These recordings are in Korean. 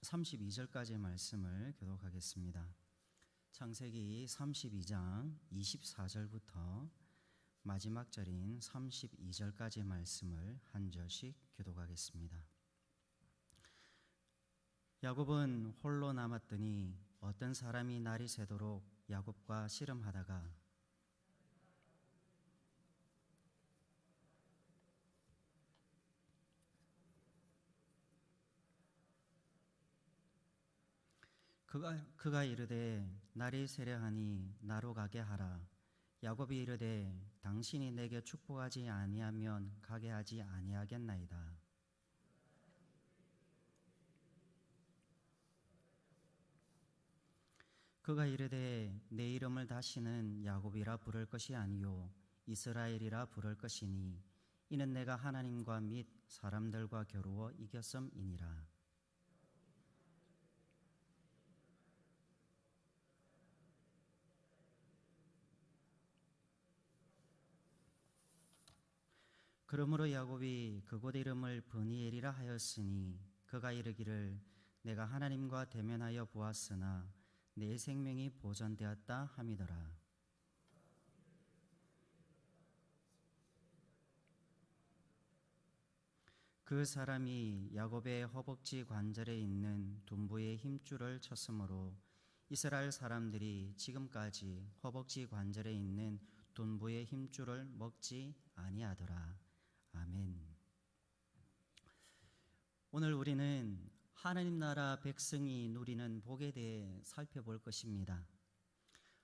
32절까지의 말씀을 교독하겠습니다. 창세기 32장 24절부터 마지막 절인 32절까지의 말씀을 한 절씩 교독하겠습니다. 야곱은 홀로 남았더니 어떤 사람이 날이 새도록 야곱과 씨름하다가 그가 이르되 날이 세려하니 나로 가게 하라. 야곱이 이르되 당신이 내게 축복하지 아니하면 가게 하지 아니하겠나이다. 그가 이르되 내 이름을 다시는 야곱이라 부를 것이 아니요 이스라엘이라 부를 것이니 이는 내가 하나님과 및 사람들과 겨루어 이겼음이니라. 그러므로 야곱이 그곳 이름을 브니엘이라 하였으니 그가 이르기를 내가 하나님과 대면하여 보았으나 내 생명이 보존되었다 함이더라. 그 사람이 야곱의 허벅지 관절에 있는 둔부의 힘줄을 쳤으므로 이스라엘 사람들이 지금까지 허벅지 관절에 있는 둔부의 힘줄을 먹지 아니하더라. 아멘. 오늘 우리는 하나님 나라 백성이 누리는 복에 대해 살펴볼 것입니다.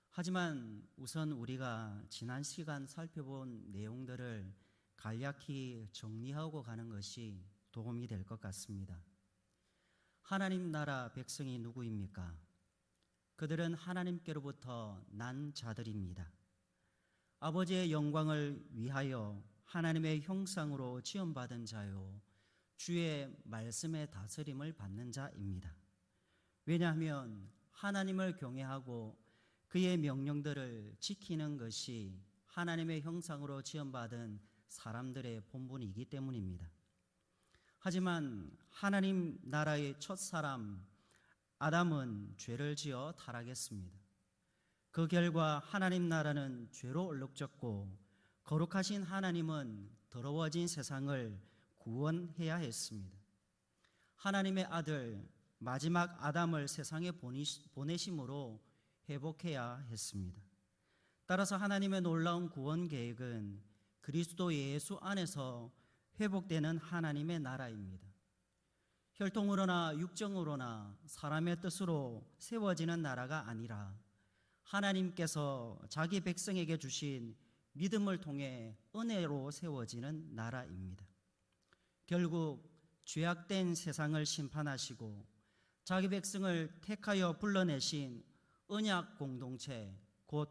하지만 우선 우리가 지난 시간 살펴본 내용들을 간략히 정리하고 가는 것이 도움이 될 것 같습니다. 하나님 나라 백성이 누구입니까? 그들은 하나님께로부터 난 자들입니다. 아버지의 영광을 위하여 하나님의 형상으로 지음받은 자요 주의 말씀의 다스림을 받는 자입니다. 왜냐하면 하나님을 경외하고 그의 명령들을 지키는 것이 하나님의 형상으로 지음받은 사람들의 본분이기 때문입니다. 하지만 하나님 나라의 첫사람 아담은 죄를 지어 타락했습니다. 그 결과 하나님 나라는 죄로 얼룩졌고 거룩하신 하나님은 더러워진 세상을 구원해야 했습니다. 하나님의 아들 마지막 아담을 세상에 보내심으로 회복해야 했습니다. 따라서 하나님의 놀라운 구원 계획은 그리스도 예수 안에서 회복되는 하나님의 나라입니다. 혈통으로나 육정으로나 사람의 뜻으로 세워지는 나라가 아니라 하나님께서 자기 백성에게 주신 믿음을 통해 은혜로 세워지는 나라입니다. 결국 죄악된 세상을 심판하시고 자기 백성을 택하여 불러내신 언약 공동체 곧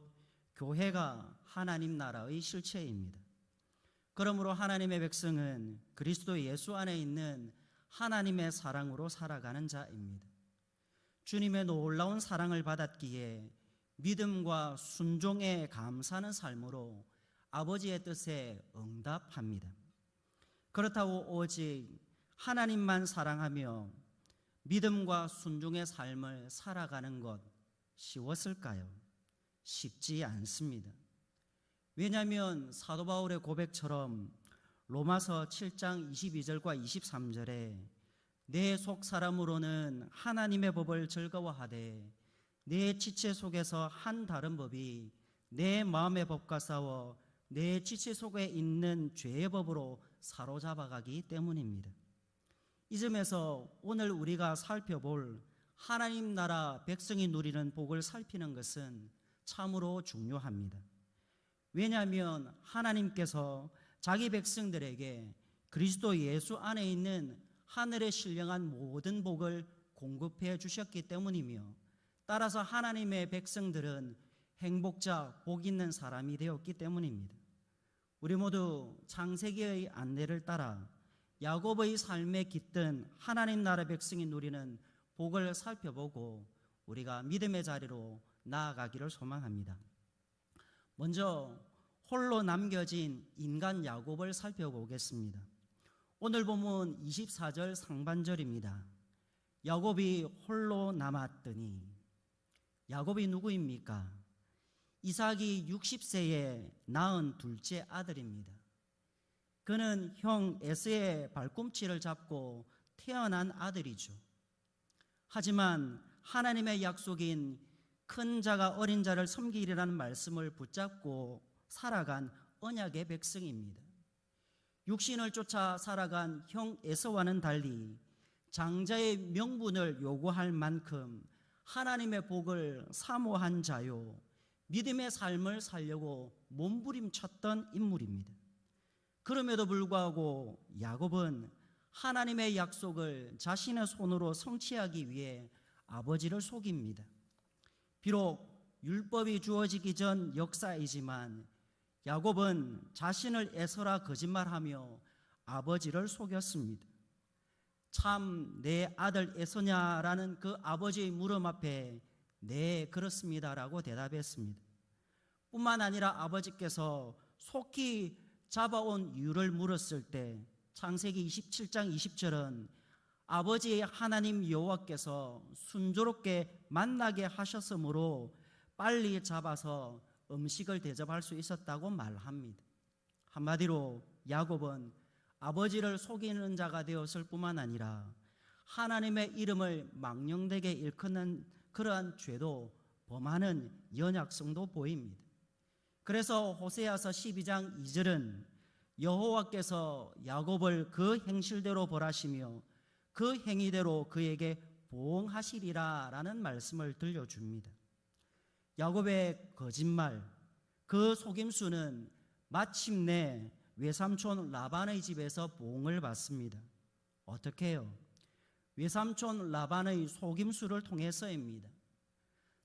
교회가 하나님 나라의 실체입니다. 그러므로 하나님의 백성은 그리스도 예수 안에 있는 하나님의 사랑으로 살아가는 자입니다. 주님의 놀라운 사랑을 받았기에 믿음과 순종에 감사하는 삶으로 아버지의 뜻에 응답합니다. 그렇다고 오직 하나님만 사랑하며 믿음과 순종의 삶을 살아가는 것 쉬웠을까요? 쉽지 않습니다. 왜냐하면 사도 바울의 고백처럼 로마서 7장 22절과 23절에 내 속 사람으로는 하나님의 법을 즐거워하되 내 지체 속에서 한 다른 법이 내 마음의 법과 싸워 내 지체 속에 있는 죄의 법으로 사로잡아가기 때문입니다. 이 점에서 오늘 우리가 살펴볼 하나님 나라 백성이 누리는 복을 살피는 것은 참으로 중요합니다. 왜냐하면 하나님께서 자기 백성들에게 그리스도 예수 안에 있는 하늘에 신령한 모든 복을 공급해 주셨기 때문이며 따라서 하나님의 백성들은 행복자, 복 있는 사람이 되었기 때문입니다. 우리 모두 창세기의 안내를 따라 야곱의 삶에 깃든 하나님 나라 백성이 누리는 복을 살펴보고 우리가 믿음의 자리로 나아가기를 소망합니다. 먼저 홀로 남겨진 인간 야곱을 살펴보겠습니다. 오늘 본문 24절 상반절입니다. 야곱이 홀로 남았더니. 야곱이 누구입니까? 이삭이 60세에 낳은 둘째 아들입니다. 그는 형 에서의 발꿈치를 잡고 태어난 아들이죠. 하지만 하나님의 약속인 큰 자가 어린 자를 섬기리라는 말씀을 붙잡고 살아간 언약의 백성입니다. 육신을 쫓아 살아간 형 에서와는 달리 장자의 명분을 요구할 만큼 하나님의 복을 사모한 자요, 믿음의 삶을 살려고 몸부림쳤던 인물입니다. 그럼에도 불구하고 야곱은 하나님의 약속을 자신의 손으로 성취하기 위해 아버지를 속입니다. 비록 율법이 주어지기 전 역사이지만 야곱은 자신을 에서라 거짓말하며 아버지를 속였습니다. 참 내 아들 에서냐라는 그 아버지의 물음 앞에 네, 그렇습니다라고 대답했습니다. 뿐만 아니라 아버지께서 속히 잡아온 이유를 물었을 때 창세기 27장 20절은 아버지의 하나님 여호와께서 순조롭게 만나게 하셨으므로 빨리 잡아서 음식을 대접할 수 있었다고 말합니다. 한마디로 야곱은 아버지를 속이는 자가 되었을 뿐만 아니라 하나님의 이름을 망령되게 일컫는 그러한 죄도 범하는 연약성도 보입니다. 그래서 호세아서 12장 2절은 여호와께서 야곱을 그 행실대로 벌하시며 그 행위대로 그에게 보응하시리라 라는 말씀을 들려줍니다. 야곱의 거짓말, 그 속임수는 마침내 외삼촌 라반의 집에서 보응을 받습니다. 어떻게 해요? 외삼촌 라반의 속임수를 통해서입니다.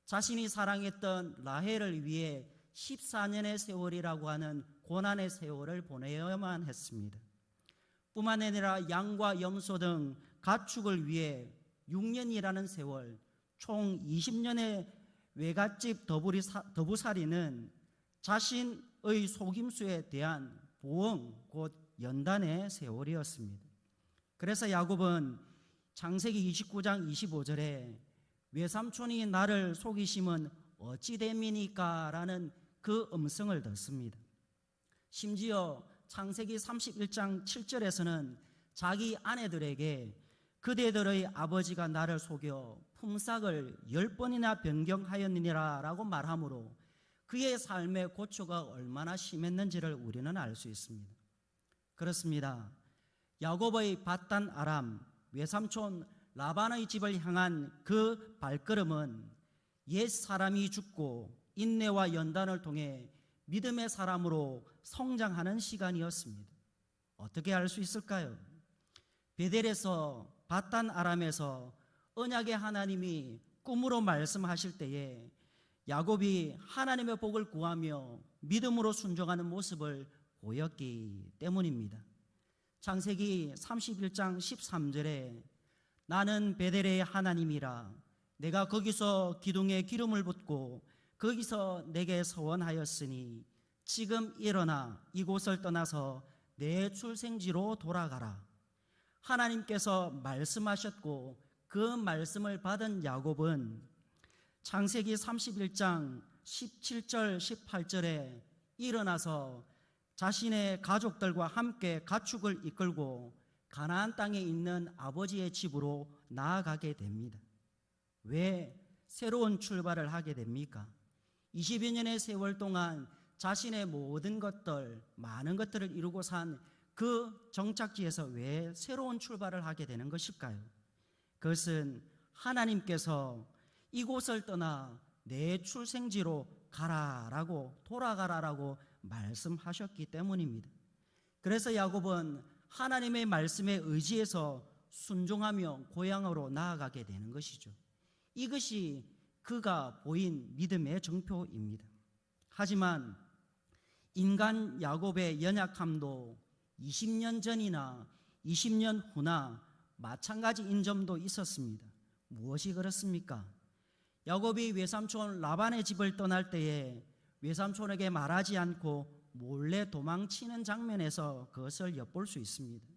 자신이 사랑했던 라헬을 위해 14년의 세월이라고 하는 고난의 세월을 보내야만 했습니다. 뿐만 아니라 양과 염소 등 가축을 위해 6년이라는 세월, 총 20년의 외갓집 더부살이는 자신의 속임수에 대한 보응, 곧 연단의 세월이었습니다. 그래서 야곱은 창세기 29장 25절에 외삼촌이 나를 속이심은 어찌 됨이니까 라는 그 음성을 듣습니다. 심지어 창세기 31장 7절에서는 자기 아내들에게 그대들의 아버지가 나를 속여 품삯을 10번이나 변경하였느니라 라고 말하므로 그의 삶의 고초가 얼마나 심했는지를 우리는 알 수 있습니다. 그렇습니다. 야곱의 밧단 아람, 외삼촌 라반의 집을 향한 그 발걸음은 옛 사람이 죽고 인내와 연단을 통해 믿음의 사람으로 성장하는 시간이었습니다. 어떻게 알 수 있을까요? 베델에서 밧단 아람에서 언약의 하나님이 꿈으로 말씀하실 때에 야곱이 하나님의 복을 구하며 믿음으로 순종하는 모습을 보였기 때문입니다. 창세기 31장 13절에 나는 베델의 하나님이라 내가 거기서 기둥에 기름을 붓고 거기서 내게 서원하였으니 지금 일어나 이곳을 떠나서 내 출생지로 돌아가라. 하나님께서 말씀하셨고 그 말씀을 받은 야곱은 창세기 31장 17절 18절에 일어나서 자신의 가족들과 함께 가축을 이끌고 가나안 땅에 있는 아버지의 집으로 나아가게 됩니다. 왜 새로운 출발을 하게 됩니까? 20여 년의 세월 동안 자신의 모든 것들, 많은 것들을 이루고 산 그 정착지에서 왜 새로운 출발을 하게 되는 것일까요? 그것은 하나님께서 이곳을 떠나 내 출생지로 가라라고, 돌아가라라고 말씀하셨기 때문입니다. 그래서 야곱은 하나님의 말씀에 의지해서 순종하며 고향으로 나아가게 되는 것이죠. 이것이 그가 보인 믿음의 정표입니다. 하지만 인간 야곱의 연약함도 20년 전이나 20년 후나 마찬가지인 점도 있었습니다. 무엇이 그렇습니까? 야곱이 외삼촌 라반의 집을 떠날 때에 외삼촌에게 말하지 않고 몰래 도망치는 장면에서 그것을 엿볼 수 있습니다.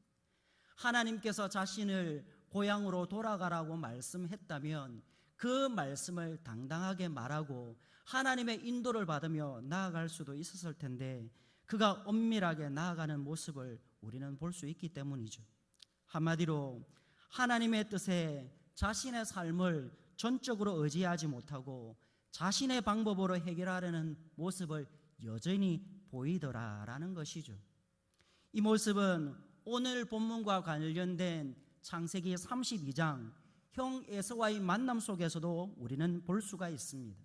하나님께서 자신을 고향으로 돌아가라고 말씀했다면 그 말씀을 당당하게 말하고 하나님의 인도를 받으며 나아갈 수도 있었을 텐데 그가 엄밀하게 나아가는 모습을 우리는 볼 수 있기 때문이죠. 한마디로 하나님의 뜻에 자신의 삶을 전적으로 의지하지 못하고 자신의 방법으로 해결하려는 모습을 여전히 보이더라라는 것이죠. 이 모습은 오늘 본문과 관련된 창세기 32장 형 에서와의 만남 속에서도 우리는 볼 수가 있습니다.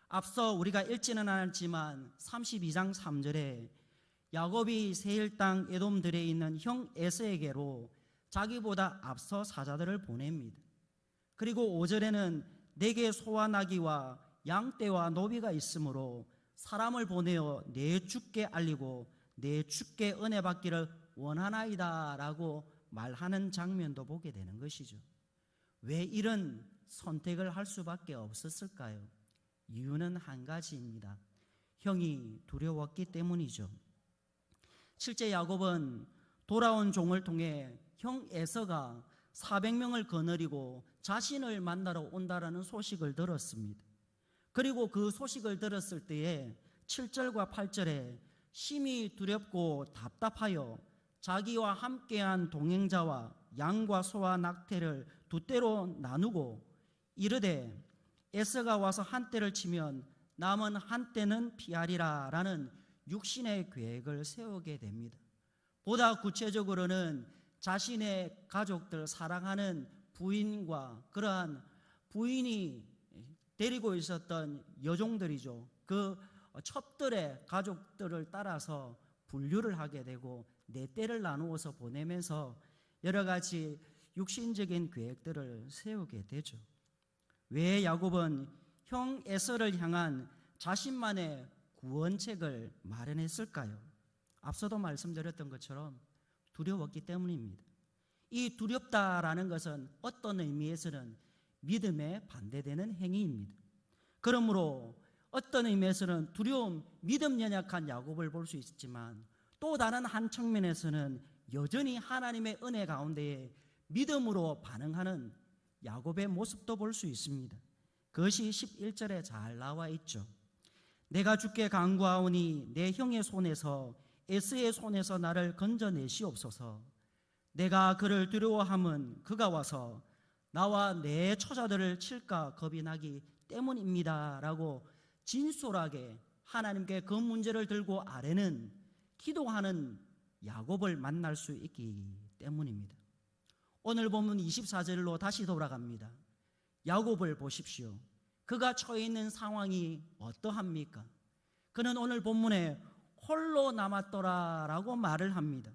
앞서 우리가 읽지는 않았지만 32장 3절에 야곱이 세일 땅 에돔들에 있는 형 에서에게로 자기보다 앞서 사자들을 보냅니다. 그리고 5절에는 내게 소와 나귀와 양떼와 노비가 있으므로 사람을 보내어 내 주께 알리고 내 주께 은혜 받기를 원하나이다 라고 말하는 장면도 보게 되는 것이죠. 왜 이런 선택을 할 수밖에 없었을까요? 이유는 한 가지입니다. 형이 두려웠기 때문이죠. 실제 야곱은 돌아온 종을 통해 형 에서가 400명을 거느리고 자신을 만나러 온다라는 소식을 들었습니다. 그리고 그 소식을 들었을 때에 7절과 8절에 심히 두렵고 답답하여 자기와 함께한 동행자와 양과 소와 낙태를 두 떼로 나누고 이르되 에서가 와서 한 떼를 치면 남은 한 떼는 피하리라 라는 육신의 계획을 세우게 됩니다. 보다 구체적으로는 자신의 가족들, 사랑하는 부인과 그러한 부인이 데리고 있었던 여종들이죠. 그 첩들의 가족들을 따라서 분류를 하게 되고 네 떼를 나누어서 보내면서 여러 가지 육신적인 계획들을 세우게 되죠. 왜 야곱은 형 에서를 향한 자신만의 구원책을 마련했을까요? 앞서도 말씀드렸던 것처럼 두려웠기 때문입니다. 이 두렵다라는 것은 어떤 의미에서는 믿음에 반대되는 행위입니다. 그러므로 어떤 의미에서는 두려움, 믿음 연약한 야곱을 볼 수 있지만 또 다른 한 측면에서는 여전히 하나님의 은혜 가운데에 믿음으로 반응하는 야곱의 모습도 볼 수 있습니다. 그것이 11절에 잘 나와 있죠. 내가 주께 간구하오니 내 형의 손에서 에서의 손에서 나를 건져내시옵소서. 내가 그를 두려워함은 그가 와서 나와 내 처자들을 칠까 겁이 나기 때문입니다 라고 진솔하게 하나님께 그 문제를 들고 아뢰는 기도하는 야곱을 만날 수 있기 때문입니다. 오늘 본문 24절로 다시 돌아갑니다. 야곱을 보십시오. 그가 처해 있는 상황이 어떠합니까? 그는 오늘 본문에 홀로 남았더라라고 말을 합니다.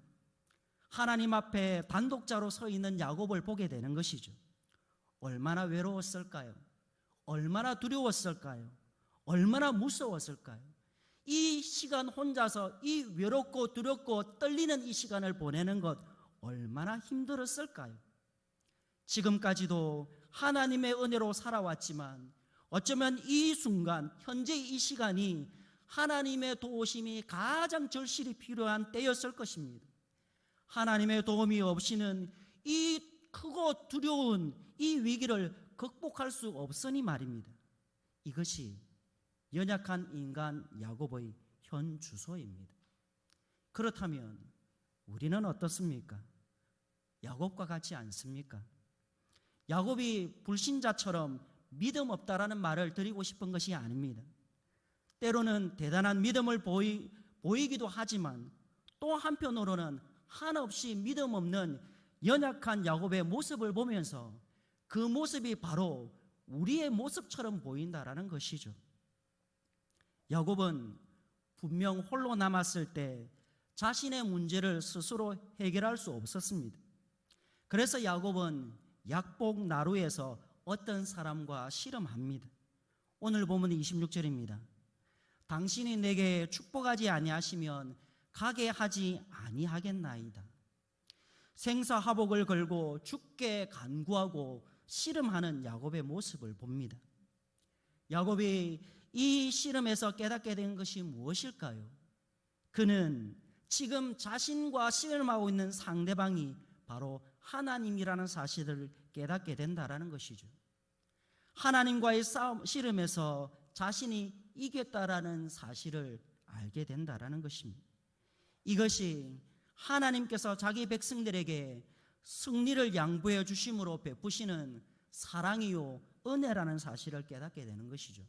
하나님 앞에 단독자로 서 있는 야곱을 보게 되는 것이죠. 얼마나 외로웠을까요? 얼마나 두려웠을까요? 얼마나 무서웠을까요? 이 시간 혼자서 이 외롭고 두렵고 떨리는 이 시간을 보내는 것 얼마나 힘들었을까요? 지금까지도 하나님의 은혜로 살아왔지만 어쩌면 이 순간, 현재 이 시간이 하나님의 도우심이 가장 절실히 필요한 때였을 것입니다. 하나님의 도움이 없이는 이 크고 두려운 이 위기를 극복할 수 없으니 말입니다. 이것이 연약한 인간 야곱의 현 주소입니다. 그렇다면 우리는 어떻습니까? 야곱과 같지 않습니까? 야곱이 불신자처럼 믿음 없다라는 말을 드리고 싶은 것이 아닙니다. 때로는 대단한 믿음을 보이기도 하지만 또 한편으로는 한없이 믿음 없는 연약한 야곱의 모습을 보면서 그 모습이 바로 우리의 모습처럼 보인다라는 것이죠. 야곱은 분명 홀로 남았을 때 자신의 문제를 스스로 해결할 수 없었습니다. 그래서 야곱은 약복 나루에서 어떤 사람과 씨름합니다. 오늘 보면 26절입니다. 당신이 내게 축복하지 아니하시면 가게 하지 아니하겠나이다. 생사하복을 걸고 주께 간구하고 씨름하는 야곱의 모습을 봅니다. 야곱이 이 씨름에서 깨닫게 된 것이 무엇일까요? 그는 지금 자신과 씨름하고 있는 상대방이 바로 하나님이라는 사실을 깨닫게 된다라는 것이죠. 하나님과의 싸움, 씨름에서 자신이 이겼다라는 사실을 알게 된다라는 것입니다. 이것이 하나님께서 자기 백성들에게 승리를 양보해 주심으로 베푸시는 사랑이요 은혜라는 사실을 깨닫게 되는 것이죠.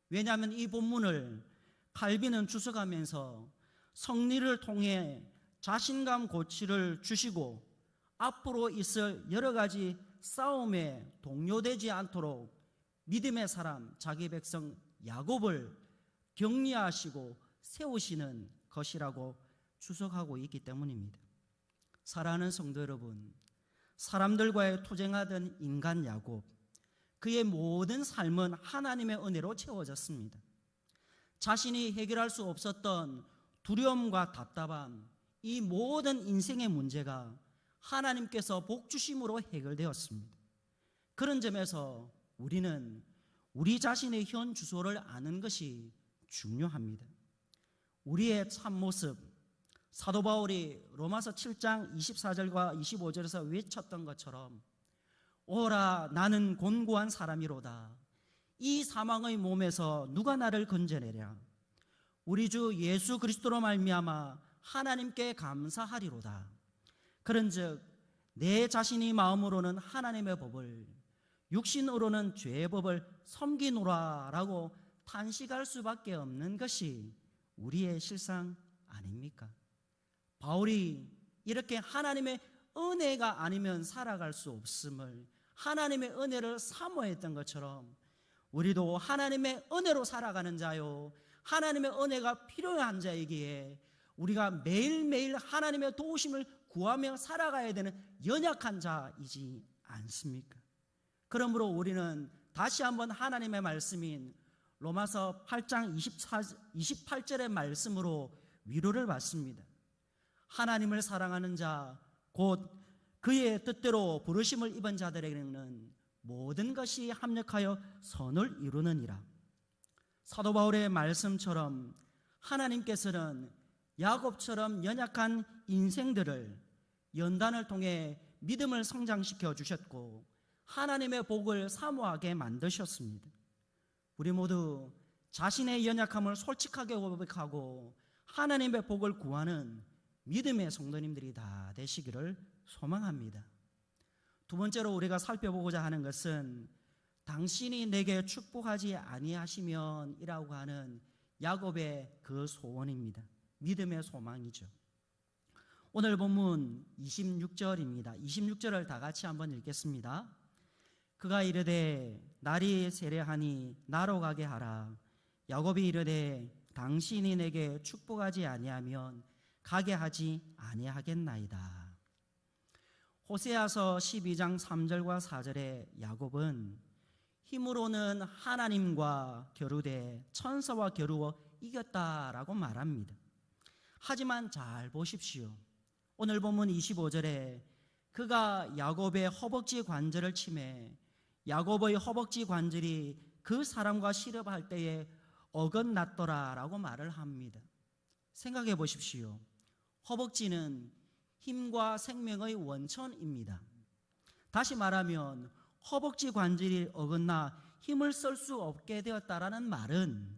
왜냐하면 이 본문을 칼빈은 주석하면서 승리를 통해 자신감 고취를 주시고 앞으로 있을 여러 가지 싸움에 동요되지 않도록 믿음의 사람 자기 백성 야곱을 격려하시고 세우시는 것이라고 주석하고 있기 때문입니다. 사랑하는 성도 여러분, 사람들과의 투쟁하던 인간 야곱, 그의 모든 삶은 하나님의 은혜로 채워졌습니다. 자신이 해결할 수 없었던 두려움과 답답함, 이 모든 인생의 문제가 하나님께서 복 주심으로 해결되었습니다. 그런 점에서 우리는 우리 자신의 현 주소를 아는 것이 중요합니다. 우리의 참모습, 사도 바울이 로마서 7장 24절과 25절에서 외쳤던 것처럼 오라 나는 곤고한 사람이로다. 이 사망의 몸에서 누가 나를 건져내랴. 우리 주 예수 그리스도로 말미암아 하나님께 감사하리로다. 그런즉 내 자신이 마음으로는 하나님의 법을 육신으로는 죄의 법을 섬기노라라고 탄식할 수밖에 없는 것이 우리의 실상 아닙니까? 바울이 이렇게 하나님의 은혜가 아니면 살아갈 수 없음을 하나님의 은혜를 사모했던 것처럼 우리도 하나님의 은혜로 살아가는 자요, 하나님의 은혜가 필요한 자이기에 우리가 매일매일 하나님의 도우심을 구하며 살아가야 되는 연약한 자이지 않습니까? 그러므로 우리는 다시 한번 하나님의 말씀인 로마서 8장 28절의 말씀으로 위로를 받습니다. 하나님을 사랑하는 자, 곧 그의 뜻대로 부르심을 입은 자들에게는 모든 것이 합력하여 선을 이루느니라. 사도 바울의 말씀처럼 하나님께서는 야곱처럼 연약한 인생들을 연단을 통해 믿음을 성장시켜 주셨고 하나님의 복을 사모하게 만드셨습니다. 우리 모두 자신의 연약함을 솔직하게 고백하고 하나님의 복을 구하는 믿음의 성도님들이 다 되시기를 소망합니다. 두 번째로 우리가 살펴보고자 하는 것은 당신이 내게 축복하지 아니하시면 이라고 하는 야곱의 그 소원입니다. 믿음의 소망이죠. 오늘 본문 26절입니다. 26절을 다 같이 한번 읽겠습니다. 그가 이르되 날이 세례하니 나로 가게 하라. 야곱이 이르되 당신이 내게 축복하지 아니하면 가게 하지 아니하겠나이다. 호세아서 12장 3절과 4절에 야곱은 힘으로는 하나님과 겨루되 천사와 겨루어 이겼다라고 말합니다. 하지만 잘 보십시오. 오늘 본문 25절에 그가 야곱의 허벅지 관절을 치매 야곱의 허벅지 관절이 그 사람과 시렵할 때에 어긋났더라라고 말을 합니다. 생각해 보십시오. 허벅지는 힘과 생명의 원천입니다. 다시 말하면 허벅지 관절이 어긋나 힘을 쓸 수 없게 되었다라는 말은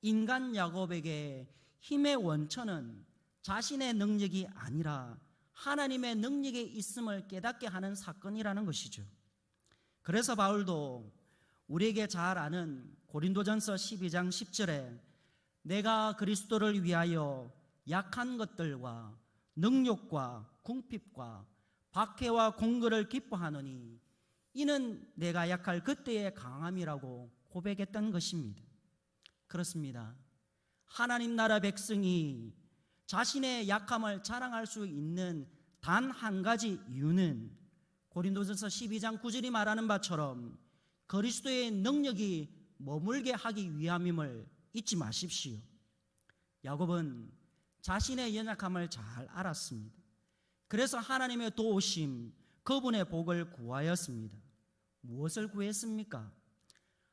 인간 야곱에게 힘의 원천은 자신의 능력이 아니라 하나님의 능력이 있음을 깨닫게 하는 사건이라는 것이죠. 그래서 바울도 우리에게 잘 아는 고린도전서 12장 10절에 내가 그리스도를 위하여 약한 것들과 능욕과 궁핍과 박해와 공거를 기뻐하노니 이는 내가 약할 그때의 강함이라고 고백했던 것입니다. 그렇습니다. 하나님 나라 백성이 자신의 약함을 자랑할 수 있는 단 한 가지 이유는 고린도전서 12장 9절이 말하는 바처럼 그리스도의 능력이 머물게 하기 위함임을 잊지 마십시오. 야곱은 자신의 연약함을 잘 알았습니다. 그래서 하나님의 도우심, 그분의 복을 구하였습니다. 무엇을 구했습니까?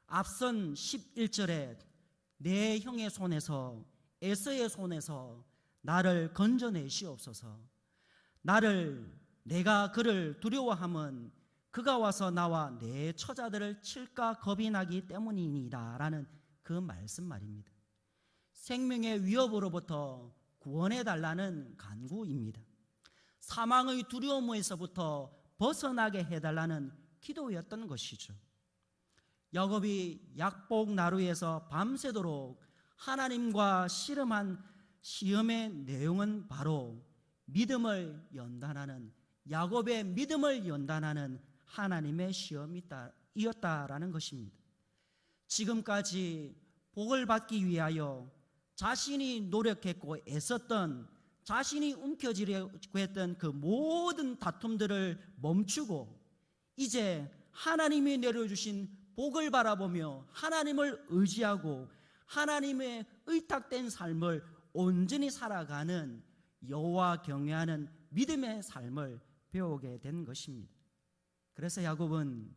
앞선 11절에 내 형의 손에서 에서의 손에서 나를 건져내시옵소서. 나를 내가 그를 두려워함은 그가 와서 나와 내 처자들을 칠까 겁이 나기 때문이니이다 라는 그 말씀 말입니다. 생명의 위협으로부터 구원해 달라는 간구입니다. 사망의 두려움에서부터 벗어나게 해달라는 기도였던 것이죠. 야곱이 약복 나루에서 밤새도록 하나님과 씨름한 시험의 내용은 바로 믿음을 연단하는, 야곱의 믿음을 연단하는 하나님의 시험이었다라는 것입니다. 지금까지 복을 받기 위하여 자신이 노력했고 애썼던, 자신이 움켜쥐려고 했던 그 모든 다툼들을 멈추고 이제 하나님이 내려주신 복을 바라보며 하나님을 의지하고 하나님의 의탁된 삶을 온전히 살아가는 여호와 경외하는 믿음의 삶을 배우게 된 것입니다. 그래서 야곱은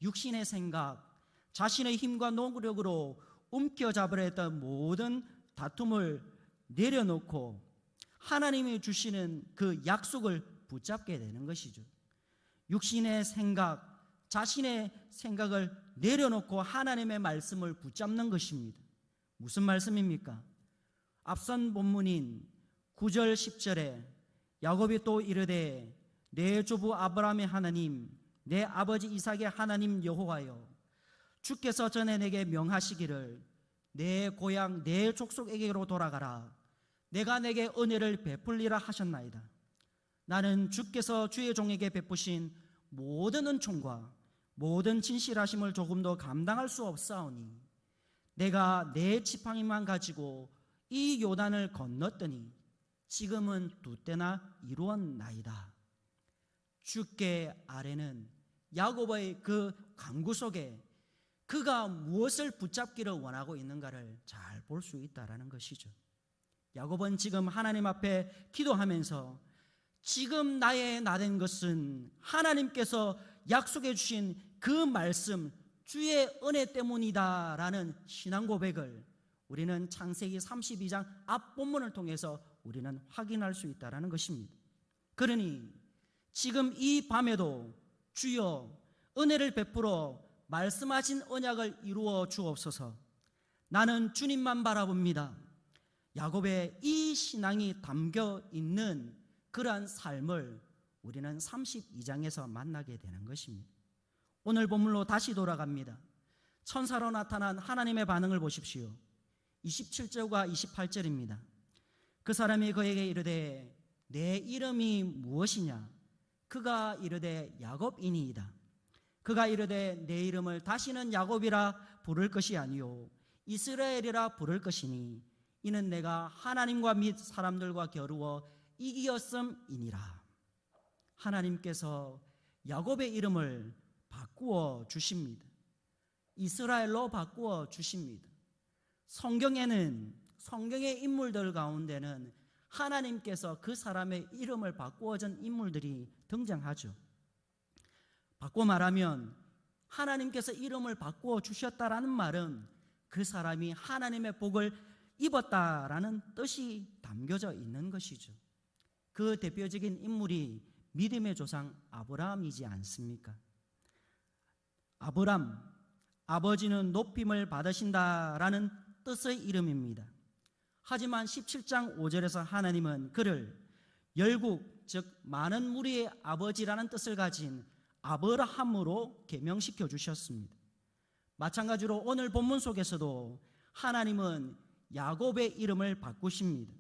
육신의 생각, 자신의 힘과 노력으로 움켜잡으려 했던 모든 다툼을 내려놓고 하나님이 주시는 그 약속을 붙잡게 되는 것이죠. 육신의 생각, 자신의 생각을 내려놓고 하나님의 말씀을 붙잡는 것입니다. 무슨 말씀입니까? 앞선 본문인 9절 10절에 야곱이 또 이르되 내 조부 아브라함의 하나님, 내 아버지 이삭의 하나님 여호와여, 주께서 전에 내게 명하시기를 내 고향 내 족속에게로 돌아가라. 내가 내게 은혜를 베풀리라 하셨나이다. 나는 주께서 주의 종에게 베푸신 모든 은총과 모든 진실하심을 조금도 감당할 수 없사오니 내가 내 지팡이만 가지고 이 요단을 건넜더니 지금은 두 때나 이루었나이다. 주께 아래는 야곱의 그 간구 속에 그가 무엇을 붙잡기를 원하고 있는가를 잘 볼 수 있다라는 것이죠. 야곱은 지금 하나님 앞에 기도하면서 지금 나의 나된 것은 하나님께서 약속해 주신 그 말씀, 주의 은혜 때문이다 라는 신앙 고백을 우리는 창세기 32장 앞본문을 통해서 우리는 확인할 수 있다는 것입니다. 그러니 지금 이 밤에도 주여 은혜를 베풀어 말씀하신 언약을 이루어 주옵소서. 나는 주님만 바라봅니다. 야곱의 이 신앙이 담겨 있는 그러한 삶을 우리는 32장에서 만나게 되는 것입니다. 오늘 본문로 다시 돌아갑니다. 천사로 나타난 하나님의 반응을 보십시오. 27절과 28절입니다. 그 사람이 그에게 이르되 내 이름이 무엇이냐? 그가 이르되 야곱이니이다. 그가 이르되 내 이름을 다시는 야곱이라 부를 것이 아니요 이스라엘이라 부를 것이니 이는 내가 하나님과 및 사람들과 겨루어 이기었음이니라. 하나님께서 야곱의 이름을 바꾸어 주십니다. 이스라엘로 바꾸어 주십니다. 성경에는, 성경의 인물들 가운데는 하나님께서 그 사람의 이름을 바꾸어 준 인물들이 등장하죠. 바꿔 말하면 하나님께서 이름을 바꾸어 주셨다라는 말은 그 사람이 하나님의 복을 입었다라는 뜻이 담겨져 있는 것이죠. 그 대표적인 인물이 믿음의 조상 아브라함이지 않습니까? 아브람, 아버지는 높임을 받으신다라는 뜻의 이름입니다. 하지만 17장 5절에서 하나님은 그를 열국, 즉 많은 무리의 아버지라는 뜻을 가진 아브라함으로 개명시켜 주셨습니다. 마찬가지로 오늘 본문 속에서도 하나님은 야곱의 이름을 바꾸십니다.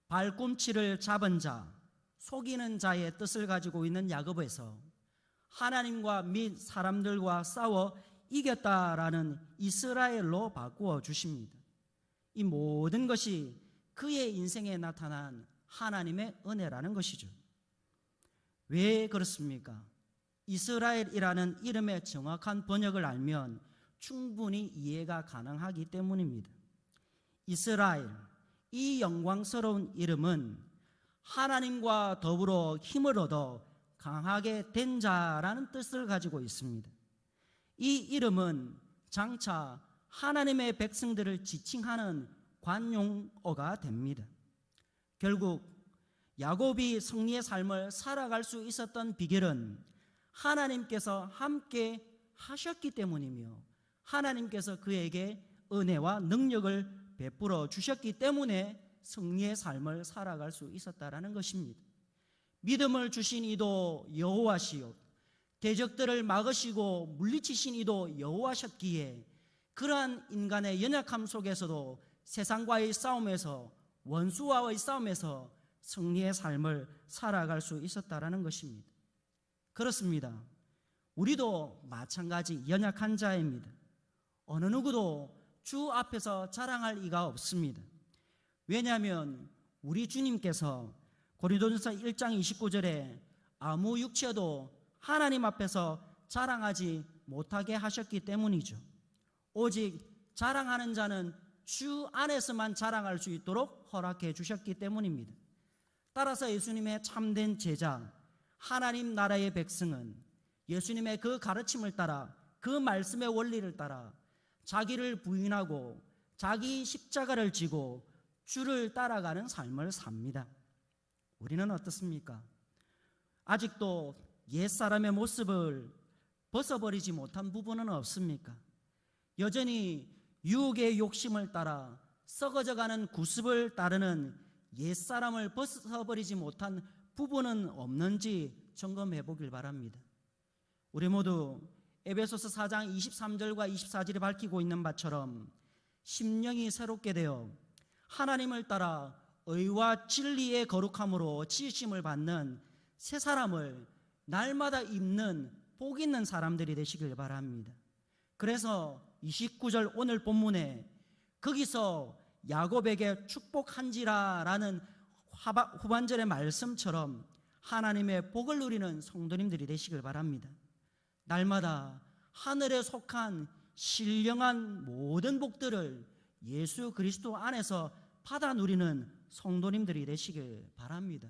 발꿈치를 잡은 자, 속이는 자의 뜻을 가지고 있는 야곱에서 하나님과 및 사람들과 싸워 이겼다라는 이스라엘로 바꾸어 주십니다. 이 모든 것이 그의 인생에 나타난 하나님의 은혜라는 것이죠. 왜 그렇습니까? 이스라엘이라는 이름의 정확한 번역을 알면 충분히 이해가 가능하기 때문입니다. 이스라엘, 이 영광스러운 이름은 하나님과 더불어 힘을 얻어 강하게 된 자라는 뜻을 가지고 있습니다. 이 이름은 장차 하나님의 백성들을 지칭하는 관용어가 됩니다. 결국 야곱이 승리의 삶을 살아갈 수 있었던 비결은 하나님께서 함께 하셨기 때문이며 하나님께서 그에게 은혜와 능력을 베풀어 주셨기 때문에 승리의 삶을 살아갈 수 있었다라는 것입니다. 믿음을 주신 이도 여호와시요 대적들을 막으시고 물리치신 이도 여호와셨기에 그러한 인간의 연약함 속에서도 세상과의 싸움에서 원수와의 싸움에서 승리의 삶을 살아갈 수 있었다라는 것입니다. 그렇습니다. 우리도 마찬가지 연약한 자입니다. 어느 누구도 주 앞에서 자랑할 이가 없습니다. 왜냐하면 우리 주님께서 고린도전서 1장 29절에 아무 육체도 하나님 앞에서 자랑하지 못하게 하셨기 때문이죠. 오직 자랑하는 자는 주 안에서만 자랑할 수 있도록 허락해 주셨기 때문입니다. 따라서 예수님의 참된 제자, 하나님 나라의 백성은 예수님의 그 가르침을 따라 그 말씀의 원리를 따라 자기를 부인하고 자기 십자가를 지고 주를 따라가는 삶을 삽니다. 우리는 어떻습니까? 아직도 옛사람의 모습을 벗어버리지 못한 부분은 없습니까? 여전히 유혹의 욕심을 따라 썩어져가는 구습을 따르는 옛사람을 벗어버리지 못한 부분은 없는지 점검해 보길 바랍니다. 우리 모두 에베소서 4장 23절과 24절이 밝히고 있는 바처럼 심령이 새롭게 되어 하나님을 따라 의와 진리의 거룩함으로 지으심을 받는 새 사람을 날마다 입는 복 있는 사람들이 되시길 바랍니다. 그래서 29절 오늘 본문에 거기서 야곱에게 축복한지라라는 후반절의 말씀처럼 하나님의 복을 누리는 성도님들이 되시길 바랍니다. 날마다 하늘에 속한 신령한 모든 복들을 예수 그리스도 안에서 받아 누리는 성도님들이 되시길 바랍니다.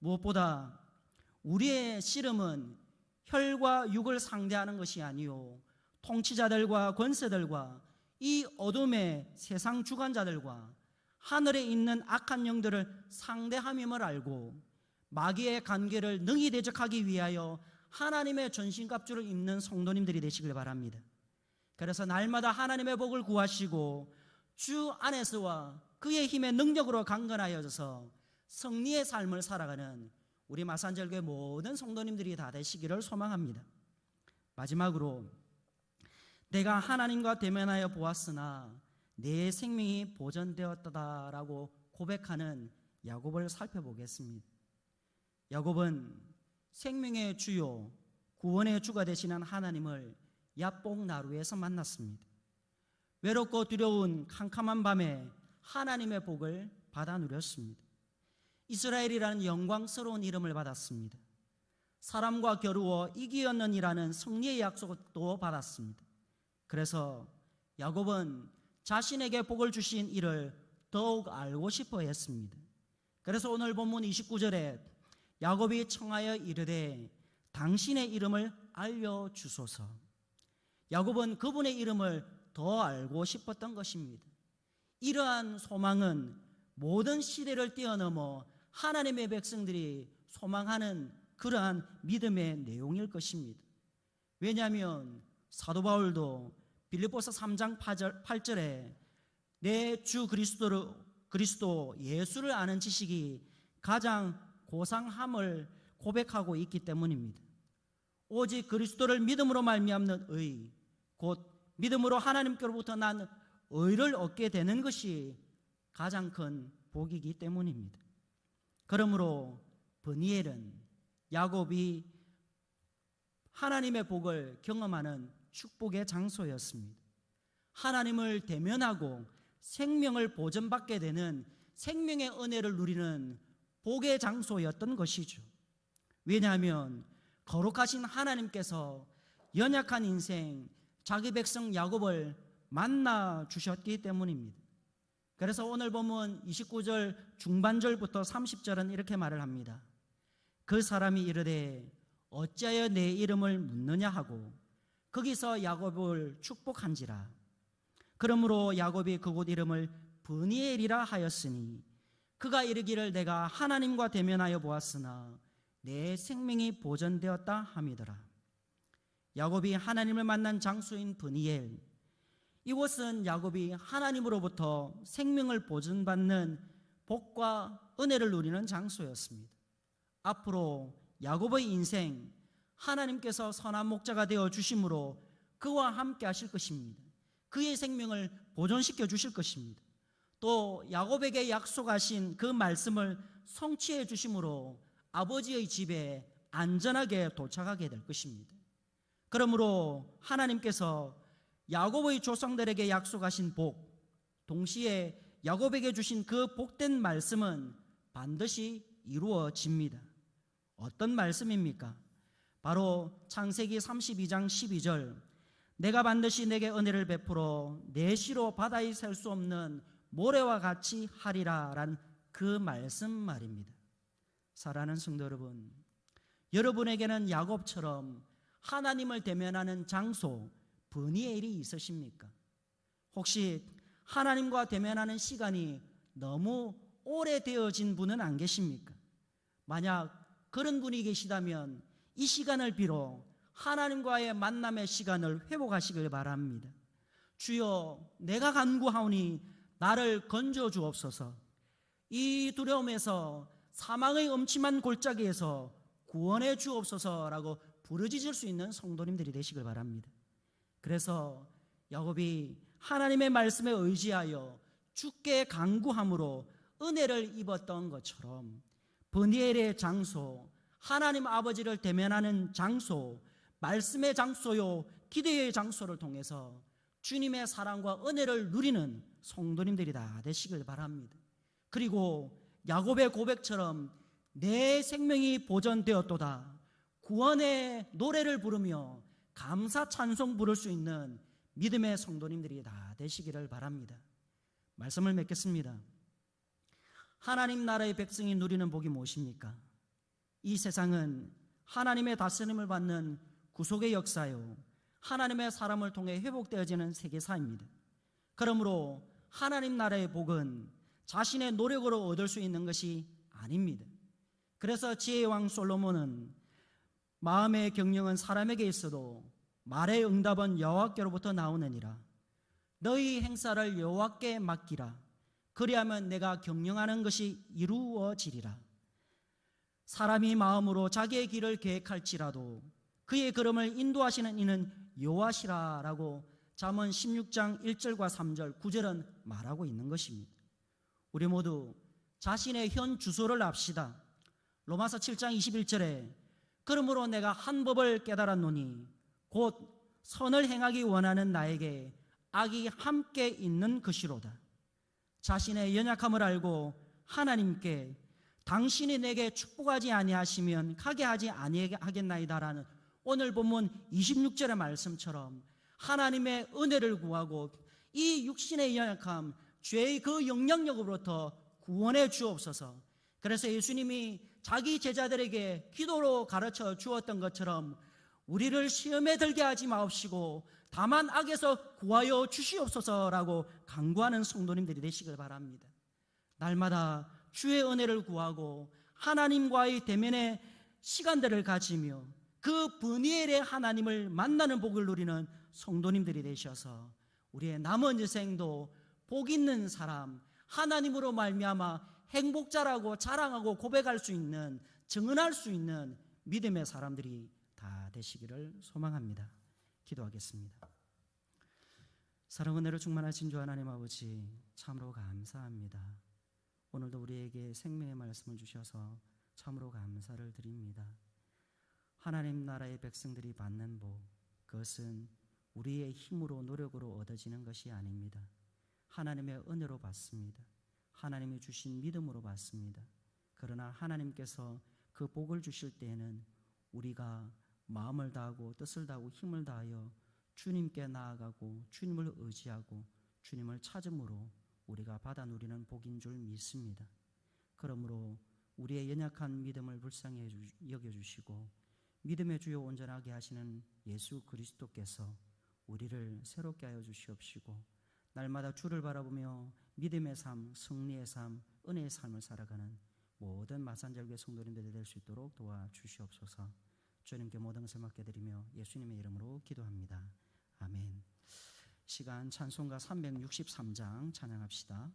무엇보다 우리의 씨름은 혈과 육을 상대하는 것이 아니요 통치자들과 권세들과 이 어둠의 세상 주관자들과 하늘에 있는 악한 영들을 상대함임을 알고 마귀의 관계를 능히 대적하기 위하여 하나님의 전신갑주를 입는 성도님들이 되시길 바랍니다. 그래서 날마다 하나님의 복을 구하시고 주 안에서와 그의 힘의 능력으로 강건하여져서 승리의 삶을 살아가는 우리 마산절교회 모든 성도님들이 다 되시기를 소망합니다. 마지막으로 내가 하나님과 대면하여 보았으나 내 생명이 보존되었다라고 고백하는 야곱을 살펴보겠습니다. 야곱은 생명의 주요 구원의 주가 되시는 하나님을 야복나루에서 만났습니다. 외롭고 두려운 캄캄한 밤에 하나님의 복을 받아 누렸습니다. 이스라엘이라는 영광스러운 이름을 받았습니다. 사람과 겨루어 이기었느니라는 승리의 약속도 받았습니다. 그래서 야곱은 자신에게 복을 주신 이를 더욱 알고 싶어 했습니다. 그래서 오늘 본문 29절에 야곱이 청하여 이르되 당신의 이름을 알려주소서. 야곱은 그분의 이름을 더 알고 싶었던 것입니다. 이러한 소망은 모든 시대를 뛰어넘어 하나님의 백성들이 소망하는 그러한 믿음의 내용일 것입니다. 왜냐하면 사도 바울도 빌립보서 3장 8절에 내 주 그리스도 예수를 아는 지식이 가장 고상함을 고백하고 있기 때문입니다. 오직 그리스도를 믿음으로 말미암는 의, 곧 믿음으로 하나님께로부터 난 의를 얻게 되는 것이 가장 큰 복이기 때문입니다. 그러므로 브니엘은 야곱이 하나님의 복을 경험하는 축복의 장소였습니다. 하나님을 대면하고 생명을 보존받게 되는 생명의 은혜를 누리는 복의 장소였던 것이죠. 왜냐하면 거룩하신 하나님께서 연약한 인생 자기 백성 야곱을 만나 주셨기 때문입니다. 그래서 오늘 보면 29절 중반절부터 30절은 이렇게 말을 합니다. 그 사람이 이르되 어찌하여 내 이름을 묻느냐 하고 거기서 야곱을 축복한지라. 그러므로 야곱이 그곳 이름을 브니엘이라 하였으니 그가 이르기를 내가 하나님과 대면하여 보았으나 내 생명이 보존되었다 함이더라. 야곱이 하나님을 만난 장소인 브니엘, 이곳은 야곱이 하나님으로부터 생명을 보존받는 복과 은혜를 누리는 장소였습니다. 앞으로 야곱의 인생, 하나님께서 선한 목자가 되어 주심으로 그와 함께 하실 것입니다. 그의 생명을 보존시켜 주실 것입니다. 또 야곱에게 약속하신 그 말씀을 성취해 주심으로 아버지의 집에 안전하게 도착하게 될 것입니다. 그러므로 하나님께서 야곱의 조상들에게 약속하신 복, 동시에 야곱에게 주신 그 복된 말씀은 반드시 이루어집니다. 어떤 말씀입니까? 바로 창세기 32장 12절, 내가 반드시 내게 은혜를 베풀어 내 시로 바다에 셀 수 없는 모래와 같이 하리라 라는 그 말씀 말입니다. 사랑하는 성도 여러분, 여러분에게는 야곱처럼 하나님을 대면하는 장소 브니엘이 있으십니까? 혹시 하나님과 대면하는 시간이 너무 오래되어진 분은 안 계십니까? 만약 그런 분이 계시다면 이 시간을 빌어 하나님과의 만남의 시간을 회복하시길 바랍니다. 주여, 내가 간구하오니 나를 건져 주옵소서. 이 두려움에서, 사망의 음침한 골짜기에서 구원해 주옵소서라고 부르짖을 수 있는 성도님들이 되시길 바랍니다. 그래서 야곱이 하나님의 말씀에 의지하여 주께 간구함으로 은혜를 입었던 것처럼 브니엘의 장소, 하나님 아버지를 대면하는 장소, 말씀의 장소요 기도의 장소를 통해서 주님의 사랑과 은혜를 누리는 성도님들이 다 되시길 바랍니다. 그리고 야곱의 고백처럼 내 생명이 보존되었도다, 구원의 노래를 부르며 감사 찬송 부를 수 있는 믿음의 성도님들이 다 되시기를 바랍니다. 말씀을 맺겠습니다. 하나님 나라의 백성이 누리는 복이 무엇입니까? 이 세상은 하나님의 다스림을 받는 구속의 역사요, 하나님의 사람을 통해 회복되어지는 세계사입니다. 그러므로 하나님 나라의 복은 자신의 노력으로 얻을 수 있는 것이 아닙니다. 그래서 지혜의 왕 솔로몬은 마음의 경영은 사람에게 있어도 말의 응답은 여호와께로부터 나오느니라. 너희 행사를 여호와께 맡기라. 그리하면 내가 경영하는 것이 이루어지리라. 사람이 마음으로 자기의 길을 계획할지라도 그의 걸음을 인도하시는 이는 여호와시라 라고 잠언 16장 1절과 3절 9절은 말하고 있는 것입니다. 우리 모두 자신의 현 주소를 압시다. 로마서 7장 21절에 그러므로 내가 한 법을 깨달았노니 곧 선을 행하기 원하는 나에게 악이 함께 있는 것이로다. 자신의 연약함을 알고 하나님께 당신이 내게 축복하지 아니하시면 가게 하지 아니하겠나이다라는 오늘 본문 26절의 말씀처럼 하나님의 은혜를 구하고 이 육신의 연약함, 죄의 그 영향력으로부터 구원해 주옵소서. 그래서 예수님이 자기 제자들에게 기도로 가르쳐 주었던 것처럼 우리를 시험에 들게 하지 마옵시고 다만 악에서 구하여 주시옵소서라고 간구하는 성도님들이 되시길 바랍니다. 날마다 주의 은혜를 구하고 하나님과의 대면의 시간들을 가지며 그 브니엘의 하나님을 만나는 복을 누리는 성도님들이 되셔서 우리의 남은 인생도 복 있는 사람, 하나님으로 말미암아 행복자라고 자랑하고 고백할 수 있는, 증언할 수 있는 믿음의 사람들이 다 되시기를 소망합니다. 기도하겠습니다. 사랑 은혜로 충만하신 주 하나님 아버지, 참으로 감사합니다. 오늘도 우리에게 생명의 말씀을 주셔서 참으로 감사를 드립니다. 하나님 나라의 백성들이 받는 복, 그것은 우리의 힘으로 노력으로 얻어지는 것이 아닙니다. 하나님의 은혜로 받습니다. 하나님이 주신 믿음으로 받습니다. 그러나 하나님께서 그 복을 주실 때에는 우리가 마음을 다하고 뜻을 다하고 힘을 다하여 주님께 나아가고 주님을 의지하고 주님을 찾음으로 우리가 받아 누리는 복인 줄 믿습니다. 그러므로 우리의 연약한 믿음을 불쌍히 여겨주시고 믿음의 주요 온전하게 하시는 예수 그리스도께서 우리를 새롭게 하여 주시옵시고 날마다 주를 바라보며 믿음의 삶, 승리의 삶, 은혜의 삶을 살아가는 모든 마산절교회 성도님들이 될 수 있도록 도와주시옵소서. 주님께 모든 것을 맡겨드리며 예수님의 이름으로 기도합니다. 아멘. 시간 찬송가 363장 찬양합시다.